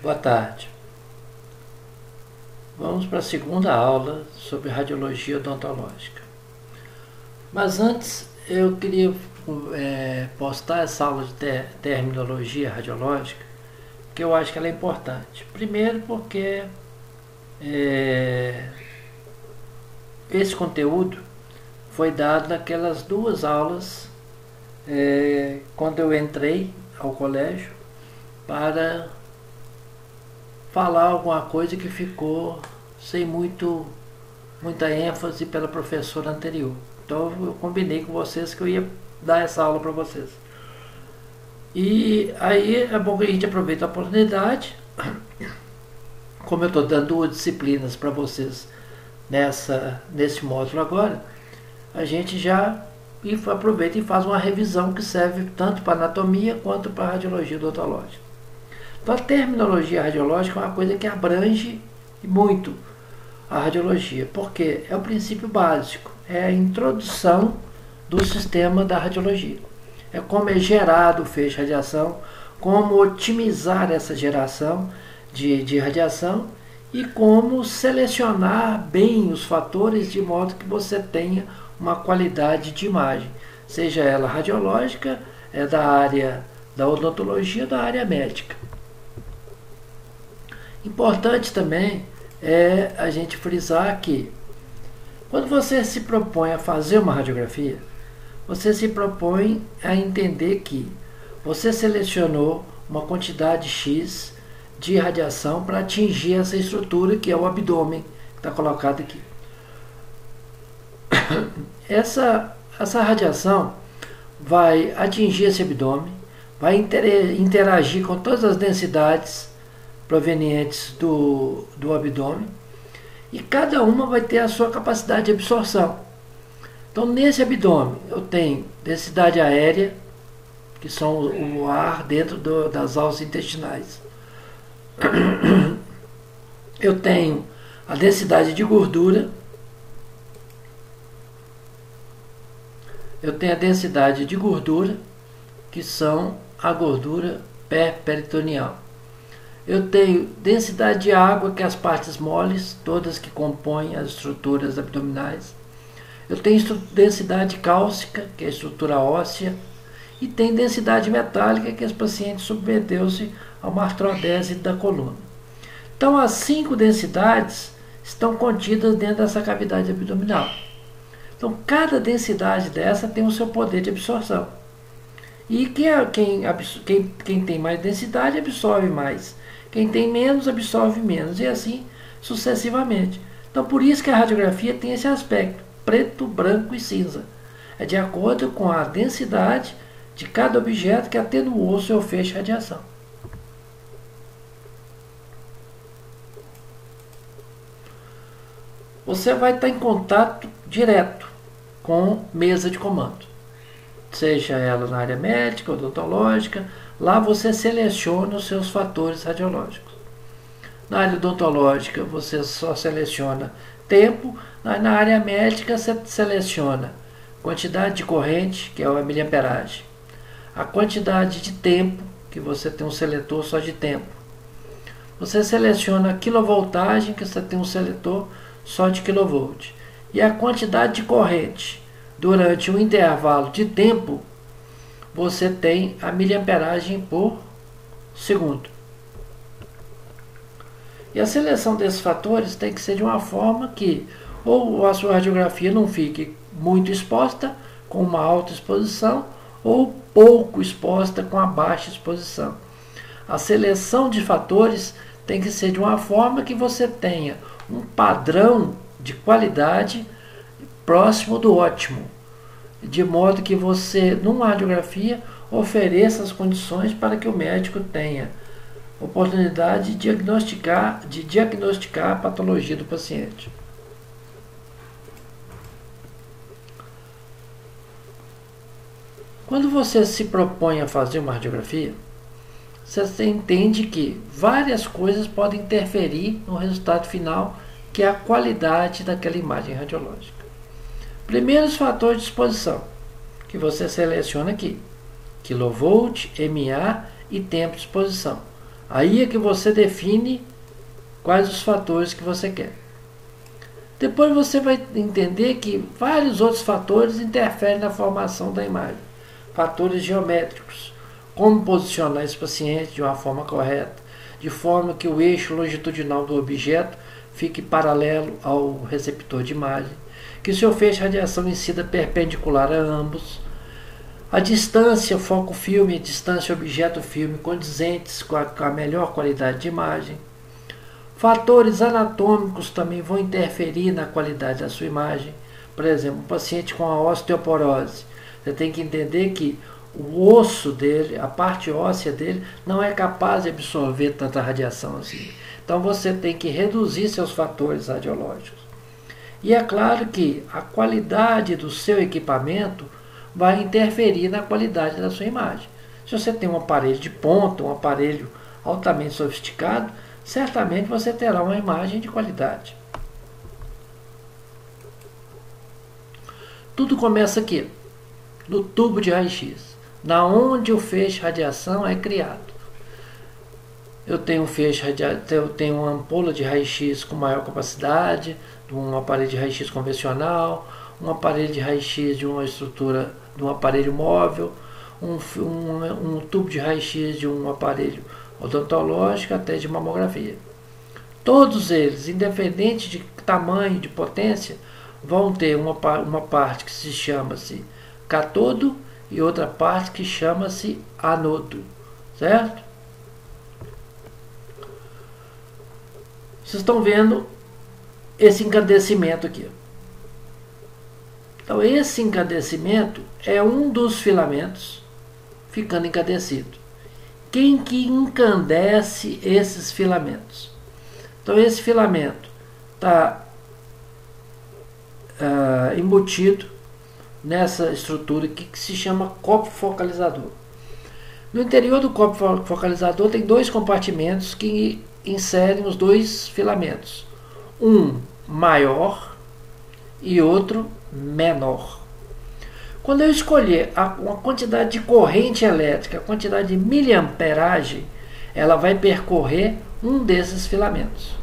Boa tarde. Vamos para a segunda aula sobre radiologia odontológica. Mas antes eu queria postar essa aula de terminologia radiológica, que eu acho que ela é importante. Primeiro porque esse conteúdo foi dado naquelas duas aulas quando eu entrei ao colégio para falar alguma coisa que ficou sem muita ênfase pela professora anterior. Então eu combinei com vocês que eu ia dar essa aula para vocês. E aí é bom que a gente aproveita a oportunidade, como eu estou dando duas disciplinas para vocês nesse módulo agora, a gente já aproveita e faz uma revisão que serve tanto para anatomia quanto para radiologia odontológica. Então a terminologia radiológica é uma coisa que abrange muito a radiologia, porque é o princípio básico, é a introdução do sistema da radiologia. É como é gerado o feixe de radiação, como otimizar essa geração de radiação e como selecionar bem os fatores de modo que você tenha uma qualidade de imagem, seja ela radiológica, da área da odontologia, da área médica. Importante também é a gente frisar que quando você se propõe a fazer uma radiografia, você se propõe a entender que você selecionou uma quantidade X de radiação para atingir essa estrutura que é o abdômen, que está colocado aqui. Essa radiação vai atingir esse abdômen, vai interagir com todas as densidades provenientes do abdômen, e cada uma vai ter a sua capacidade de absorção. Então, nesse abdômen, eu tenho densidade aérea, que são o ar dentro das alças intestinais. Eu tenho a densidade de gordura. Eu tenho a densidade de gordura, que são a gordura peritoneal. Eu tenho densidade de água, que é as partes moles, todas que compõem as estruturas abdominais. Eu tenho densidade cálcica, que é a estrutura óssea. E tem densidade metálica, que os pacientes submeteu-se a uma artrodese da coluna. Então, as 5 densidades estão contidas dentro dessa cavidade abdominal. Então, cada densidade dessa tem o seu poder de absorção. E quem tem mais densidade absorve mais. Quem tem menos absorve menos. E assim sucessivamente. Então, por isso que a radiografia tem esse aspecto: preto, branco e cinza. É de acordo com a densidade de cada objeto que atenuou o seu feixe de radiação. Você vai estar em contato direto com mesa de comando, seja ela na área médica, odontológica. Lá você seleciona os seus fatores radiológicos. Na área odontológica você só seleciona tempo. Na área médica você seleciona quantidade de corrente, que é a miliamperagem, a quantidade de tempo, que você tem um seletor só de tempo. Você seleciona a quilovoltagem, que você tem um seletor só de quilovolt. E a quantidade de corrente durante um intervalo de tempo, você tem a miliamperagem por segundo. E a seleção desses fatores tem que ser de uma forma que ou a sua radiografia não fique muito exposta, com uma alta exposição, ou pouco exposta, com a baixa exposição. A seleção de fatores tem que ser de uma forma que você tenha um padrão de qualidade próximo do ótimo, de modo que você, numa radiografia, ofereça as condições para que o médico tenha oportunidade de diagnosticar a patologia do paciente. Quando você se propõe a fazer uma radiografia, você entende que várias coisas podem interferir no resultado final, que é a qualidade daquela imagem radiológica. Primeiro, os fatores de exposição, que você seleciona aqui: quilovolt, MA e tempo de exposição. Aí é que você define quais os fatores que você quer. Depois você vai entender que vários outros fatores interferem na formação da imagem. Fatores geométricos, como posicionar esse paciente de uma forma correta, de forma que o eixo longitudinal do objeto fique paralelo ao receptor de imagem, que o seu feixe de radiação incida perpendicular a ambos, a distância foco-filme e a distância objeto-filme condizentes com a melhor qualidade de imagem. Fatores anatômicos também vão interferir na qualidade da sua imagem. Por exemplo, um paciente com a osteoporose, você tem que entender que o osso dele, a parte óssea dele, não é capaz de absorver tanta radiação assim. Então você tem que reduzir seus fatores radiológicos. E é claro que a qualidade do seu equipamento vai interferir na qualidade da sua imagem. Se você tem um aparelho de ponta, um aparelho altamente sofisticado, certamente você terá uma imagem de qualidade. Tudo começa aqui, no tubo de raio-x, na onde o feixe de radiação é criado. Eu tenho uma ampola de raio-x com maior capacidade, um aparelho de raio-x convencional, um aparelho de raio-x de uma estrutura de um aparelho móvel, um tubo de raio-x de um aparelho odontológico, até de mamografia. Todos eles, independente de tamanho, de potência, vão ter uma parte que se chama-se catodo e outra parte que chama-se anodo, certo? Vocês estão vendo esse encandecimento aqui. Então esse encandecimento é um dos filamentos ficando encandecido. Quem que encandece esses filamentos? Então esse filamento está embutido nessa estrutura aqui que se chama copo focalizador. No interior do copo focalizador tem dois compartimentos que inserem os dois filamentos. Um maior e outro menor. Quando eu escolher uma quantidade de corrente elétrica, a quantidade de miliamperagem, ela vai percorrer um desses filamentos.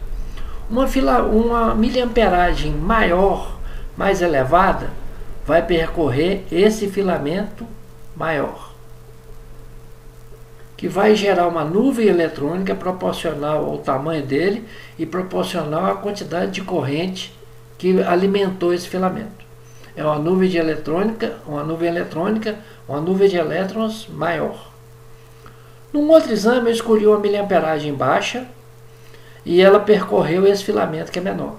Uma miliamperagem maior, mais elevada, vai percorrer esse filamento maior, que vai gerar uma nuvem eletrônica proporcional ao tamanho dele e proporcional à quantidade de corrente que alimentou esse filamento. É uma nuvem de eletrônica, uma nuvem de elétrons maior. Num outro exame eu escolhi uma miliamperagem baixa e ela percorreu esse filamento que é menor.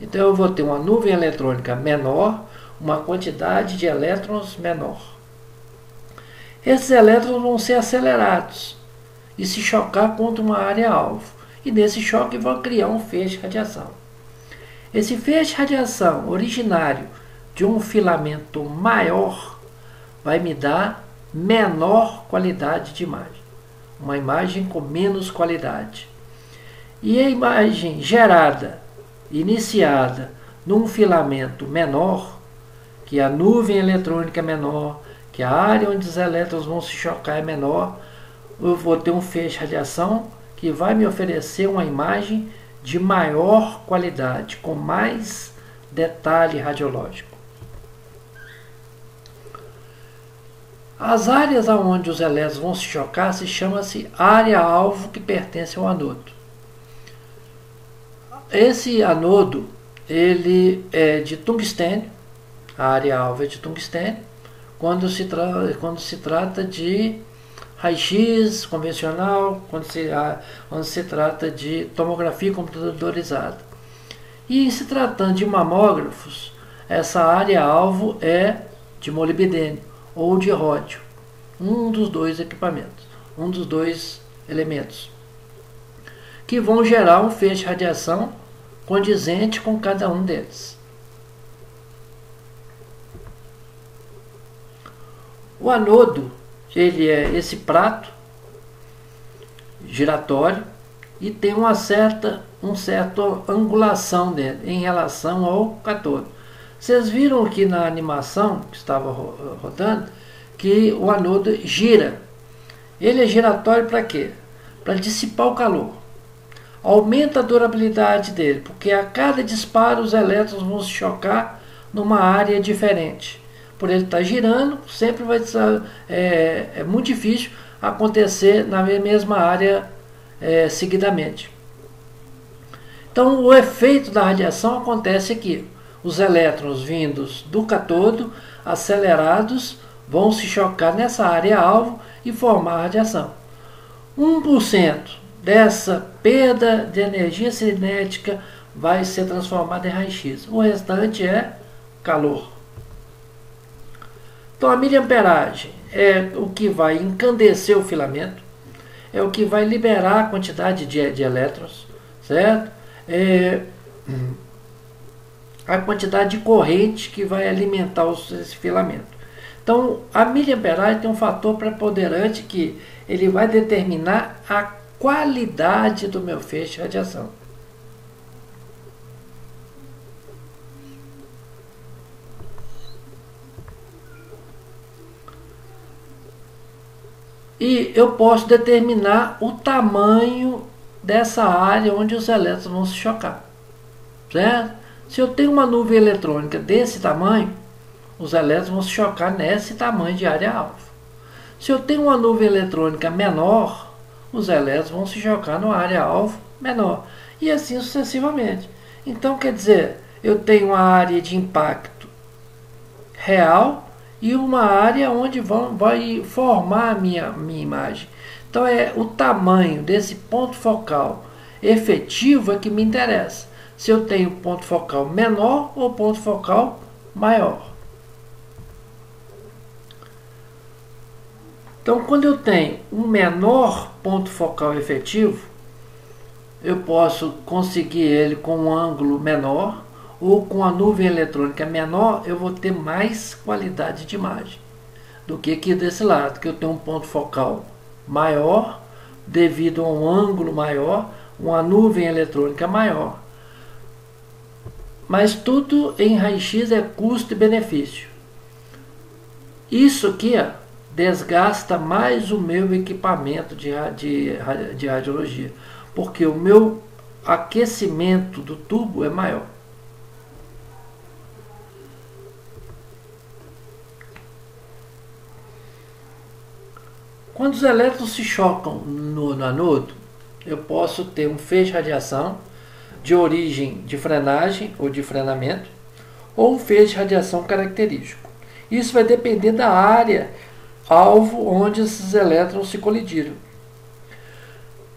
Então eu vou ter uma nuvem eletrônica menor, uma quantidade de elétrons menor. Esses elétrons vão ser acelerados e se chocar contra uma área-alvo. E nesse choque vão criar um feixe de radiação. Esse feixe de radiação originário de um filamento maior vai me dar menor qualidade de imagem. Uma imagem com menos qualidade. E a imagem gerada, iniciada num filamento menor, que a nuvem eletrônica é menor, que a área onde os elétrons vão se chocar é menor, eu vou ter um feixe de radiação que vai me oferecer uma imagem de maior qualidade, com mais detalhe radiológico. As áreas onde os elétrons vão se chocar se chama-se área-alvo que pertence ao anodo. Esse anodo ele é de tungstênio, a área-alvo é de tungstênio, quando se trata de raio-x convencional, quando se trata de tomografia computadorizada. E se tratando de mamógrafos, essa área-alvo é de molibdênio ou de ródio, um dos dois equipamentos, um dos dois elementos, que vão gerar um feixe de radiação condizente com cada um deles. O anodo, ele é esse prato giratório e tem uma certa angulação dele em relação ao catodo. Vocês viram aqui na animação que estava rodando que o anodo gira. Ele é giratório para quê? para dissipar o calor. Aumenta a durabilidade dele, porque a cada disparo os elétrons vão se chocar numa área diferente. Por ele estar girando, sempre vai ser muito difícil acontecer na mesma área seguidamente. Então o efeito da radiação acontece aqui. Os elétrons vindos do cátodo, acelerados, vão se chocar nessa área alvo e formar a radiação. 1% dessa perda de energia cinética vai ser transformada em raio-x. O restante é calor. Então a miliamperagem é o que vai encandecer o filamento, é o que vai liberar a quantidade de elétrons, certo? A quantidade de corrente que vai alimentar esse filamento. Então a miliamperagem tem um fator preponderante que ele vai determinar a qualidade do meu feixe de radiação. E eu posso determinar o tamanho dessa área onde os elétrons vão se chocar, certo? Se eu tenho uma nuvem eletrônica desse tamanho, os elétrons vão se chocar nesse tamanho de área-alvo. Se eu tenho uma nuvem eletrônica menor, os elétrons vão se chocar na área-alvo menor. E assim sucessivamente. Então, quer dizer, eu tenho uma área de impacto real e uma área onde vai formar a minha imagem. Então, é o tamanho desse ponto focal efetivo é que me interessa. Se eu tenho ponto focal menor ou ponto focal maior. Então, quando eu tenho um menor ponto focal efetivo, eu posso conseguir ele com um ângulo menor, ou com a nuvem eletrônica menor, eu vou ter mais qualidade de imagem do que aqui desse lado, que eu tenho um ponto focal maior, devido a um ângulo maior, uma nuvem eletrônica maior. Mas tudo em raio-x é custo e benefício. Isso aqui desgasta mais o meu equipamento de radiologia, porque o meu aquecimento do tubo é maior. Quando os elétrons se chocam no anodo, eu posso ter um feixe de radiação de origem de frenagem ou de frenamento, ou um feixe de radiação característico. Isso vai depender da área alvo onde esses elétrons se colidiram.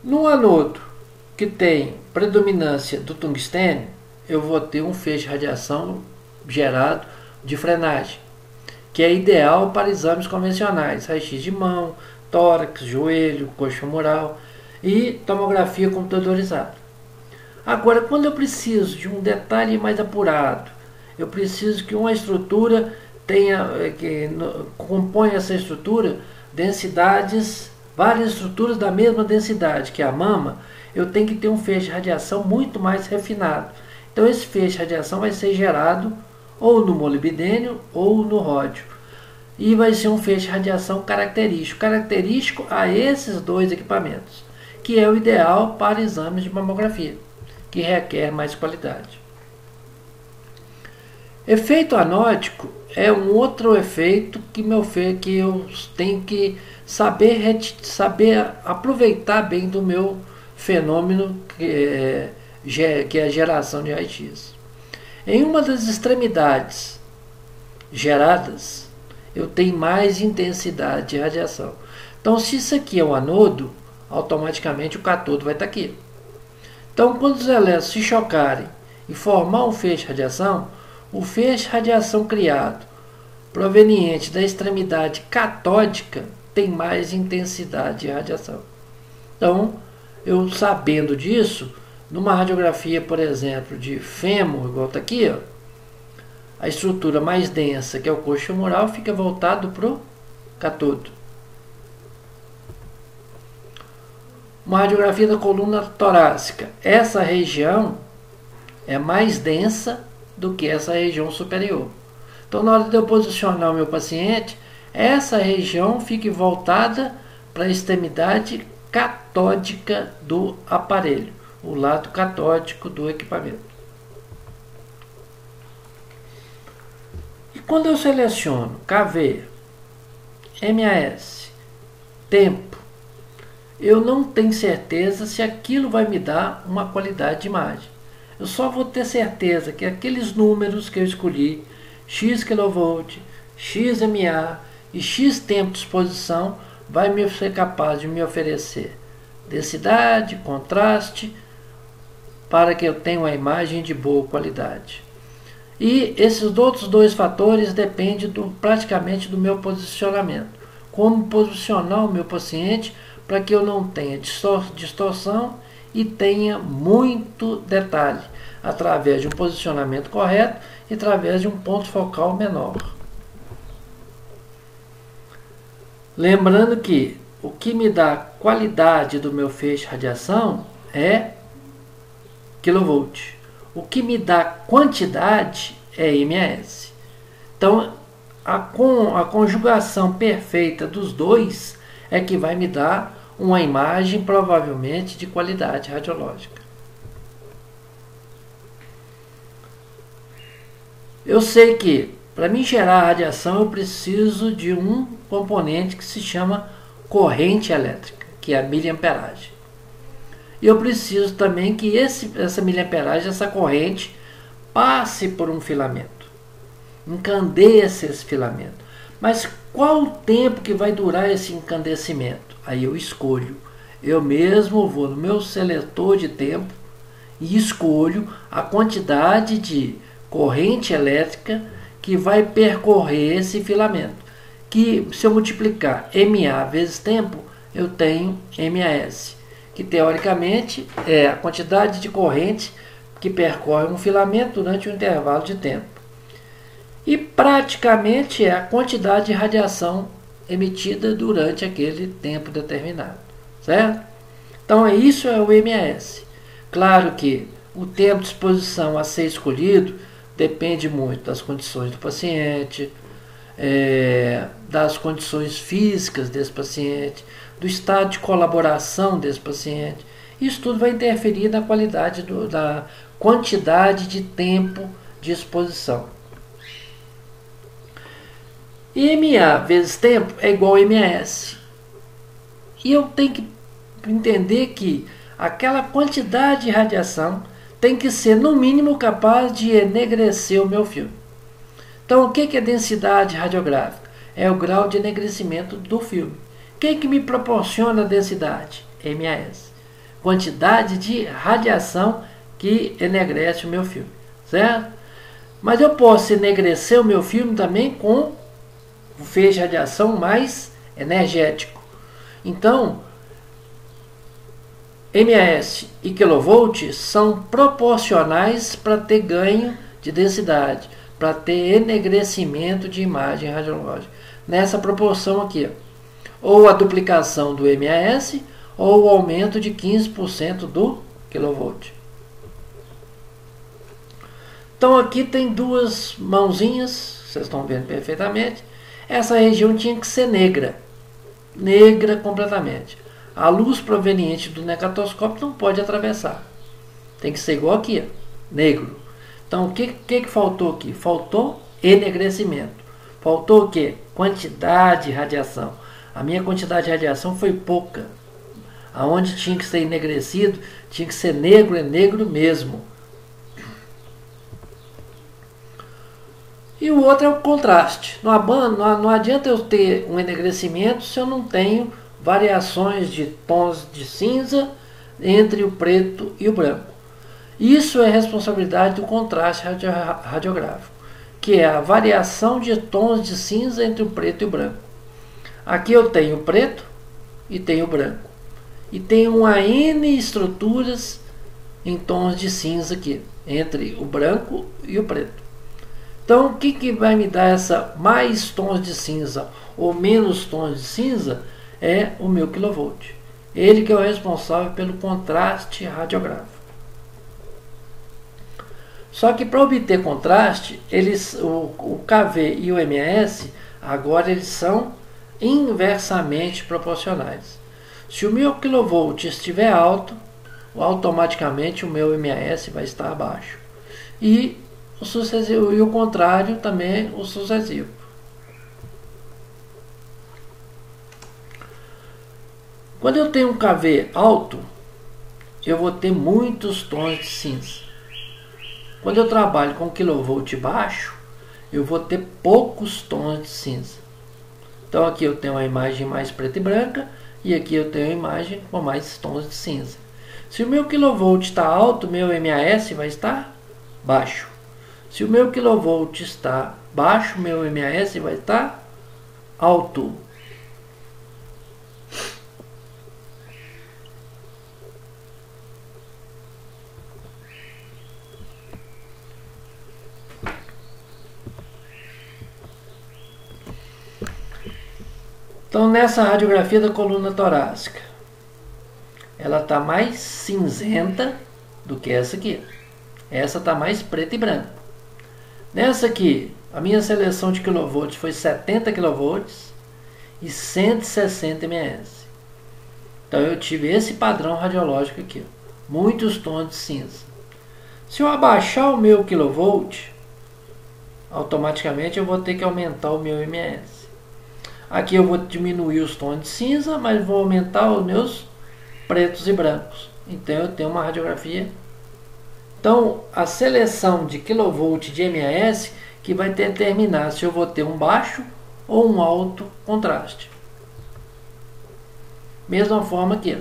No anodo que tem predominância do tungstênio, eu vou ter um feixe de radiação gerado de frenagem, que é ideal para exames convencionais, raio-x de mão, tórax, joelho, coxa femoral e tomografia computadorizada. Agora, quando eu preciso de um detalhe mais apurado, eu preciso que uma estrutura compõe essa estrutura densidades, várias estruturas da mesma densidade que a mama, eu tenho que ter um feixe de radiação muito mais refinado. Então esse feixe de radiação vai ser gerado ou no molibdênio ou no ródio. E vai ser um feixe de radiação característico a esses dois equipamentos, que é o ideal para exames de mamografia, que requer mais qualidade. Efeito anódico é um outro efeito que eu tenho que saber aproveitar bem do meu fenômeno que é a geração de raio-x. Em uma das extremidades geradas, eu tenho mais intensidade de radiação. Então, se isso aqui é um anodo, automaticamente o cátodo vai estar aqui. Então, quando os elétrons se chocarem e formar um feixe de radiação, o feixe de radiação criado proveniente da extremidade catódica tem mais intensidade de radiação. Então, eu sabendo disso, numa radiografia, por exemplo, de fêmur, igual está aqui, a estrutura mais densa, que é o coxo femoral, fica voltado para o cátodo. Uma radiografia da coluna torácica. Essa região é mais densa do que essa região superior. Então, na hora de eu posicionar o meu paciente, essa região fique voltada para a extremidade catódica do aparelho, o lado catódico do equipamento. E quando eu seleciono KV, MAS, tempo, eu não tenho certeza se aquilo vai me dar uma qualidade de imagem. Eu só vou ter certeza que aqueles números que eu escolhi, X kV, XMA e X tempo de exposição, vai me ser capaz de me oferecer densidade, contraste, para que eu tenha uma imagem de boa qualidade. E esses outros dois fatores dependem praticamente do meu posicionamento. Como posicionar o meu paciente para que eu não tenha distorção e tenha muito detalhe, através de um posicionamento correto e através de um ponto focal menor. Lembrando que o que me dá qualidade do meu feixe de radiação é kV. O que me dá quantidade é MAS. Então, a conjugação perfeita dos dois é que vai me dar uma imagem provavelmente de qualidade radiológica. Eu sei que para mim gerar radiação eu preciso de um componente que se chama corrente elétrica, que é a miliamperagem. E eu preciso também que essa miliamperagem, essa corrente, passe por um filamento, encandeça esse filamento. Mas qual o tempo que vai durar esse incandescimento? Aí eu escolho. Eu mesmo vou no meu seletor de tempo e escolho a quantidade de corrente elétrica que vai percorrer esse filamento. Que se eu multiplicar MA vezes tempo, eu tenho MAS, que teoricamente é a quantidade de corrente que percorre um filamento durante um intervalo de tempo. E praticamente é a quantidade de radiação emitida durante aquele tempo determinado, certo? Então isso é o MAS. Claro que o tempo de exposição a ser escolhido depende muito das condições do paciente, das condições físicas desse paciente, do estado de colaboração desse paciente. Isso tudo vai interferir na qualidade da quantidade de tempo de exposição. E MA vezes tempo é igual a MAS. E eu tenho que entender que aquela quantidade de radiação tem que ser no mínimo capaz de enegrecer o meu filme. Então o que é densidade radiográfica? É o grau de enegrecimento do filme. Quem que me proporciona a densidade? MAS. Quantidade de radiação que enegrece o meu filme, certo? Mas eu posso enegrecer o meu filme também com o feixe de radiação mais energético. Então, MAS e kV são proporcionais para ter ganho de densidade, para ter enegrecimento de imagem radiológica. Nessa proporção aqui, ou a duplicação do MAS ou o aumento de 15% do kV. Então aqui tem duas mãozinhas, vocês estão vendo perfeitamente. Essa região tinha que ser negra, negra completamente. A luz proveniente do necrotoscópio não pode atravessar. Tem que ser igual aqui, negro. Então o que faltou aqui? Faltou enegrecimento. Faltou o que? Quantidade de radiação. A minha quantidade de radiação foi pouca. Aonde tinha que ser enegrecido, tinha que ser negro, é negro mesmo. E o outro é o contraste. Não adianta eu ter um enegrecimento se eu não tenho variações de tons de cinza entre o preto e o branco. Isso é responsabilidade do contraste radiográfico, que é a variação de tons de cinza entre o preto e o branco. Aqui eu tenho o preto e tenho o branco. E tenho uma N estruturas em tons de cinza aqui, entre o branco e o preto. Então, o que vai me dar essa mais tons de cinza ou menos tons de cinza é o meu kV. Ele que é o responsável pelo contraste radiográfico. Só que para obter contraste, o KV e o MAS, agora eles são inversamente proporcionais. Se o meu kV estiver alto, automaticamente o meu MAS vai estar baixo. E o contrário também, o sucessivo. Quando eu tenho um KV alto, eu vou ter muitos tons de cinza. Quando eu trabalho com kV baixo, eu vou ter poucos tons de cinza. Então aqui eu tenho uma imagem mais preta e branca e aqui eu tenho uma imagem com mais tons de cinza. Se o meu kV está alto, meu MAS vai estar baixo. Se o meu kV está baixo, meu MAS vai estar alto. Então, nessa radiografia da coluna torácica, ela está mais cinzenta do que essa aqui. Essa está mais preta e branca. Nessa aqui, a minha seleção de kV foi 70 kV e 160 ms. Então, eu tive esse padrão radiológico aqui. Muitos tons de cinza. Se eu abaixar o meu kV, automaticamente eu vou ter que aumentar o meu ms. Aqui eu vou diminuir os tons de cinza, mas vou aumentar os meus pretos e brancos. Então eu tenho uma radiografia. Então a seleção de kV de MAS que vai determinar se eu vou ter um baixo ou um alto contraste. Mesma forma aqui.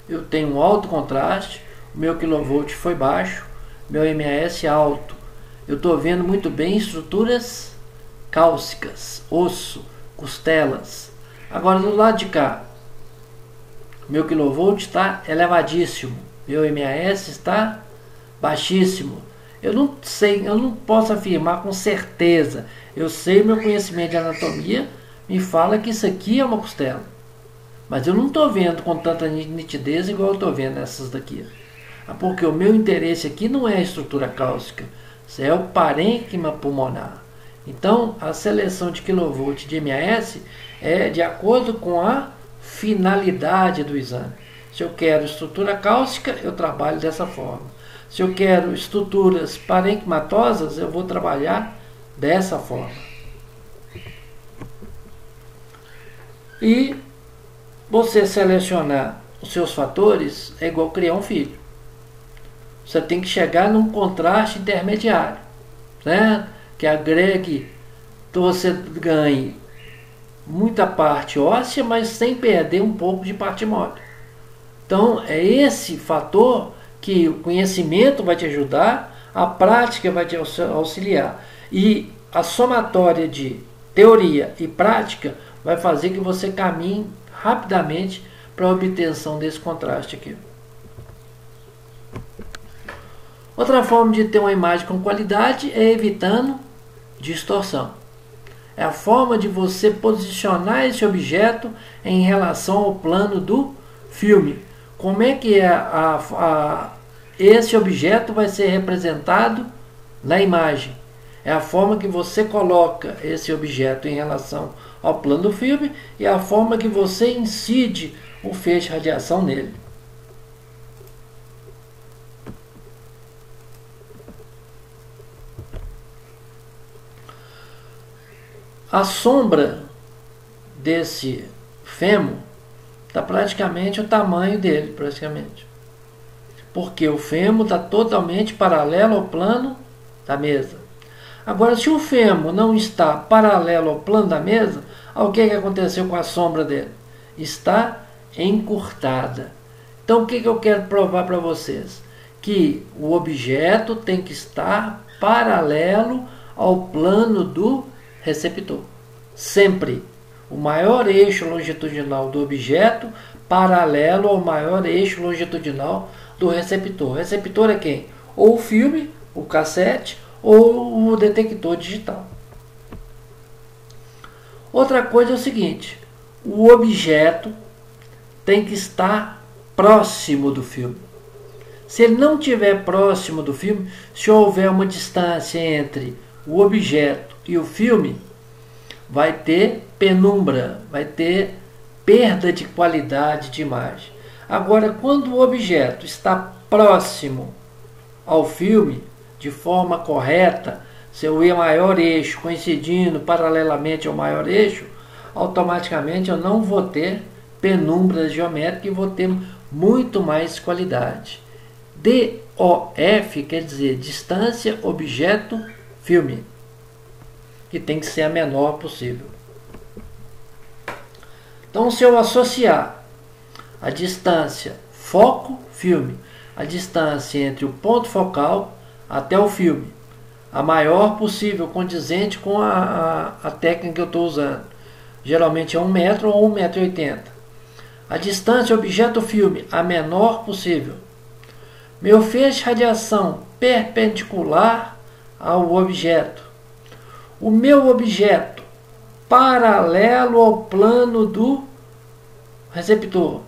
Eu tenho um alto contraste, o meu kV foi baixo, meu MAS alto. Eu estou vendo muito bem estruturas cálcicas, osso, costelas. Agora do lado de cá, meu kV está elevadíssimo, meu MAS está baixíssimo. Eu não sei, eu não posso afirmar com certeza. Eu sei, meu conhecimento de anatomia me fala que isso aqui é uma costela, mas eu não estou vendo com tanta nitidez igual eu estou vendo essas daqui. Porque o meu interesse aqui não é a estrutura cálcica, isso é o parênquima pulmonar. Então, a seleção de kV de MAS é de acordo com a finalidade do exame. Se eu quero estrutura cálcica, eu trabalho dessa forma. Se eu quero estruturas parenquimatosas, eu vou trabalhar dessa forma. E você selecionar os seus fatores é igual criar um filho. Você tem que chegar num contraste intermediário, né? Que agregue, então você ganhe muita parte óssea, mas sem perder um pouco de parte móvel. Então é esse fator que o conhecimento vai te ajudar, a prática vai te auxiliar. E a somatória de teoria e prática vai fazer que você caminhe rapidamente para a obtenção desse contraste aqui. Outra forma de ter uma imagem com qualidade é evitando distorção. É a forma de você posicionar esse objeto em relação ao plano do filme. Como é que esse objeto vai ser representado na imagem? É a forma que você coloca esse objeto em relação ao plano do filme e a forma que você incide o feixe de radiação nele. A sombra desse fêmur está praticamente o tamanho dele, praticamente. Porque o fêmur está totalmente paralelo ao plano da mesa. Agora, se o fêmur não está paralelo ao plano da mesa, o que aconteceu com a sombra dele? Está encurtada. Então, o que eu quero provar para vocês? Que o objeto tem que estar paralelo ao plano do receptor. Sempre o maior eixo longitudinal do objeto paralelo ao maior eixo longitudinal do receptor. O receptor é quem? Ou o filme, o cassete, ou o detector digital. Outra coisa é o seguinte: o objeto tem que estar próximo do filme. Se ele não estiver próximo do filme, se houver uma distância entre o objeto e o filme, vai ter penumbra, vai ter perda de qualidade de imagem. Agora, quando o objeto está próximo ao filme, de forma correta, seu maior eixo coincidindo paralelamente ao maior eixo, automaticamente eu não vou ter penumbras geométricas e vou ter muito mais qualidade. DOF quer dizer distância, objeto, filme, que tem que ser a menor possível. Então, se eu associar a distância foco, filme, a distância entre o ponto focal até o filme, a maior possível, condizente com a técnica que eu estou usando, geralmente é 1 metro ou 1,80 m. A distância objeto-filme, a menor possível. Meu feixe de radiação perpendicular ao objeto. O meu objeto paralelo ao plano do receptor.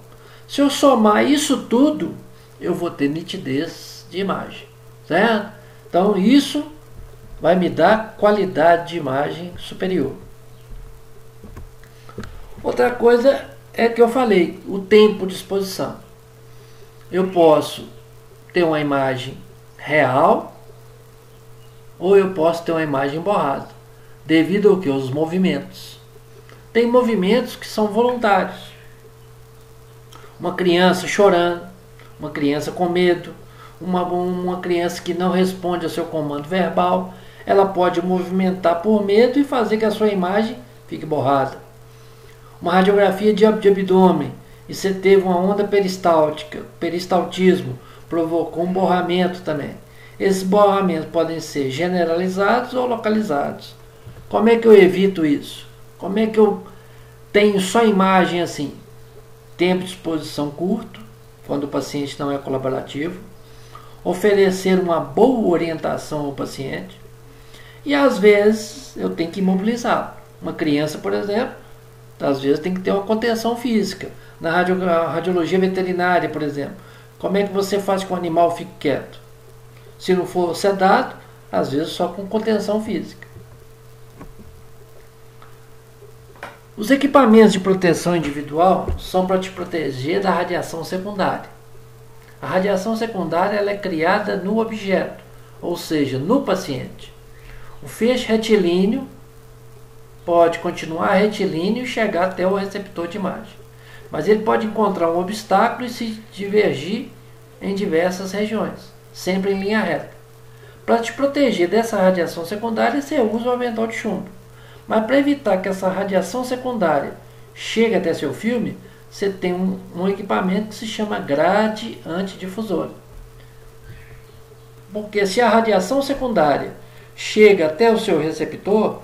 Se eu somar isso tudo, eu vou ter nitidez de imagem, certo? Então isso vai me dar qualidade de imagem superior. Outra coisa é que eu falei, o tempo de exposição. Eu posso ter uma imagem real ou eu posso ter uma imagem borrada, devido ao que? Os movimentos. Tem movimentos que são voluntários. Uma criança chorando, uma criança com medo, uma criança que não responde ao seu comando verbal, ela pode movimentar por medo e fazer que a sua imagem fique borrada. Uma radiografia de abdômen e você teve uma onda peristáltica, peristaltismo, provocou um borramento também. Esses borramentos podem ser generalizados ou localizados. Como é que eu evito isso? Como é que eu tenho só imagem assim? Tempo de exposição curto, quando o paciente não é colaborativo. Oferecer uma boa orientação ao paciente. E às vezes eu tenho que imobilizar. Uma criança, por exemplo, às vezes tem que ter uma contenção física. Na radiologia veterinária, por exemplo, como é que você faz que o animal fique quieto? Se não for sedado, às vezes só com contenção física. Os equipamentos de proteção individual são para te proteger da radiação secundária. A radiação secundária ela é criada no objeto, ou seja, no paciente. O feixe retilíneo pode continuar retilíneo e chegar até o receptor de imagem, mas ele pode encontrar um obstáculo e se divergir em diversas regiões, sempre em linha reta. Para te proteger dessa radiação secundária, você usa o avental de chumbo. Mas para evitar que essa radiação secundária chegue até seu filme, você tem um equipamento que se chama grade antidifusora. Porque se a radiação secundária chega até o seu receptor,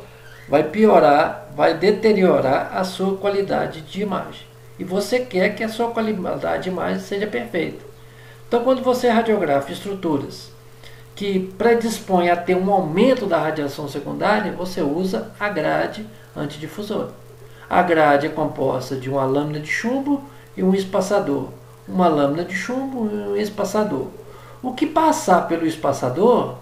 vai piorar, vai deteriorar a sua qualidade de imagem. E você quer que a sua qualidade de imagem seja perfeita. Então, quando você radiografa estruturas que predispõem a ter um aumento da radiação secundária, você usa a grade antidifusora. A grade é composta de uma lâmina de chumbo e um espaçador. Uma lâmina de chumbo e um espaçador. O que passar pelo espaçador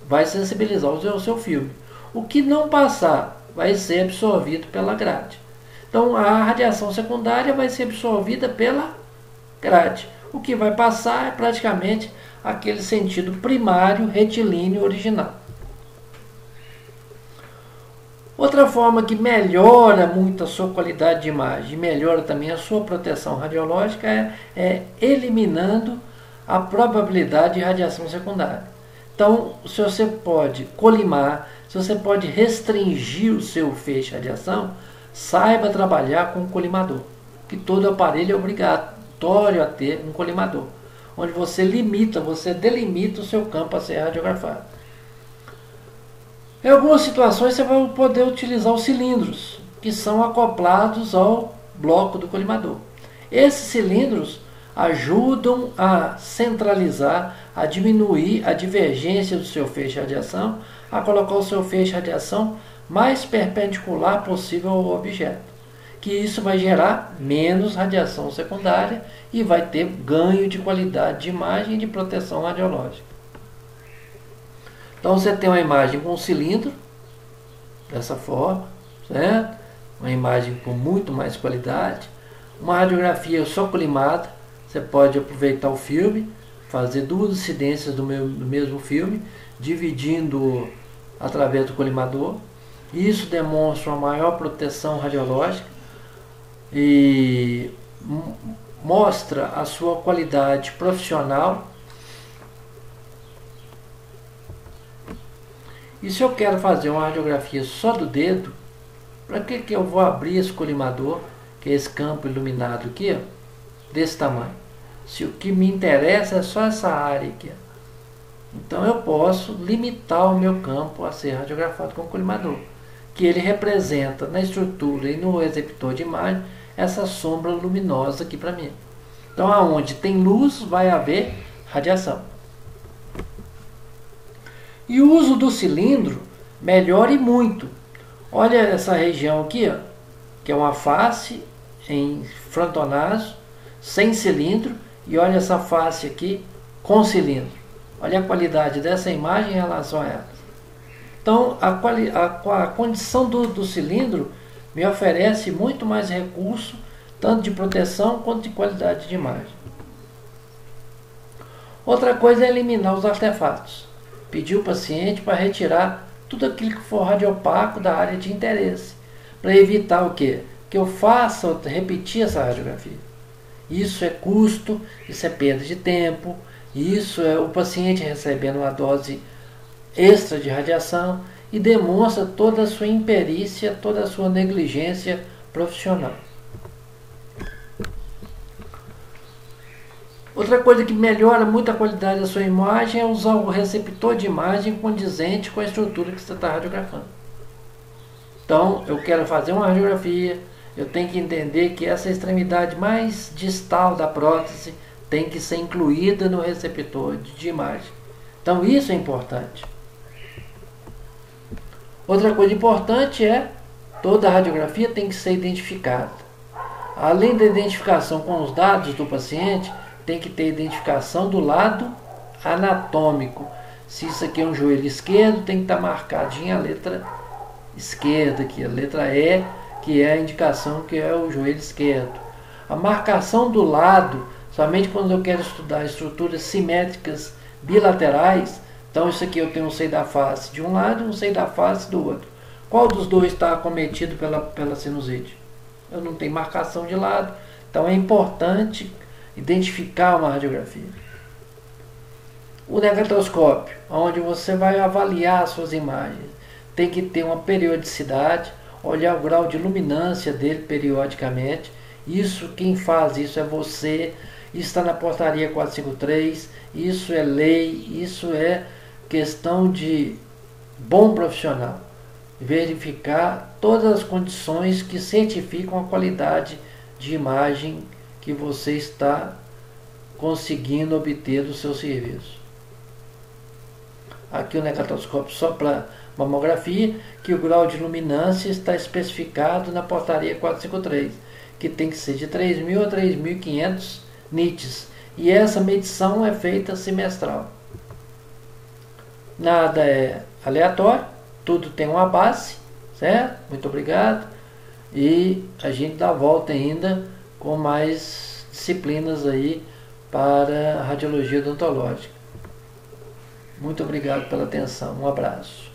vai sensibilizar o seu filme. O que não passar vai ser absorvido pela grade. Então a radiação secundária vai ser absorvida pela grade. O que vai passar é praticamente aquele sentido primário retilíneo original. Outra forma que melhora muito a sua qualidade de imagem, melhora também a sua proteção radiológica, é eliminando a probabilidade de radiação secundária. Então, se você pode colimar, se você pode restringir o seu feixe de radiação, saiba trabalhar com um colimador, que todo aparelho é obrigatório a ter um colimador, onde você delimita o seu campo a ser radiografado. Em algumas situações você vai poder utilizar os cilindros, que são acoplados ao bloco do colimador. Esses cilindros ajudam a centralizar, a diminuir a divergência do seu feixe de radiação, a colocar o seu feixe de radiação mais perpendicular possível ao objeto. Que isso vai gerar menos radiação secundária e vai ter ganho de qualidade de imagem e de proteção radiológica. Então você tem uma imagem com um cilindro, dessa forma, certo? uma imagem com muito mais qualidade. Uma radiografia só colimada, você pode aproveitar o filme, fazer duas incidências do mesmo filme, dividindo através do colimador. Isso demonstra uma maior proteção radiológica e mostra a sua qualidade profissional. E se eu quero fazer uma radiografia só do dedo, para que eu vou abrir esse colimador, que é esse campo iluminado aqui, ó, desse tamanho? Se o que me interessa é só essa área aqui, ó. Então eu posso limitar o meu campo a ser radiografado com o colimador, que ele representa na estrutura e no receptor de imagem essa sombra luminosa aqui para mim. Então aonde tem luz vai haver radiação. E o uso do cilindro melhora e muito. Olha essa região aqui, ó, que é uma face em frontonaso, sem cilindro, e olha essa face aqui com cilindro. Olha a qualidade dessa imagem em relação a ela. Então, a condição do cilindro me oferece muito mais recurso, tanto de proteção quanto de qualidade de imagem. Outra coisa é eliminar os artefatos. Pedir o paciente para retirar tudo aquilo que for radiopaco da área de interesse, para evitar o quê? Que eu faça repetir essa radiografia. Isso é custo, isso é perda de tempo, isso é o paciente recebendo uma dose extra de radiação e demonstra toda a sua imperícia, toda a sua negligência profissional. Outra coisa que melhora muito a qualidade da sua imagem é usar o receptor de imagem condizente com a estrutura que você está radiografando. Então, eu quero fazer uma radiografia, eu tenho que entender que essa extremidade mais distal da prótese tem que ser incluída no receptor de imagem. Então, isso é importante. Outra coisa importante é toda a radiografia tem que ser identificada. Além da identificação com os dados do paciente, tem que ter identificação do lado anatômico. Se isso aqui é um joelho esquerdo, tem que estar marcadinha a letra esquerda aqui, a letra E, que é a indicação que é o joelho esquerdo. A marcação do lado, somente quando eu quero estudar estruturas simétricas bilaterais. Então isso aqui eu tenho um seio da face de um lado e um seio da face do outro. Qual dos dois está acometido pela sinusite? Eu não tenho marcação de lado, então é importante identificar uma radiografia. O negatroscópio, onde você vai avaliar as suas imagens, tem que ter uma periodicidade, olhar o grau de luminância dele periodicamente. Isso, quem faz isso é você. Isso está na portaria 453, isso é lei, isso é questão de bom profissional. Verificar todas as condições que certificam a qualidade de imagem que você está conseguindo obter do seu serviço. Aqui o negatroscópio só para mamografia, que o grau de luminância está especificado na portaria 453, que tem que ser de 3.000 a 3.500 nits. E essa medição é feita semestral. Nada é aleatório, tudo tem uma base, certo? Muito obrigado. E a gente dá a volta ainda com mais disciplinas aí para a radiologia odontológica. Muito obrigado pela atenção. Um abraço.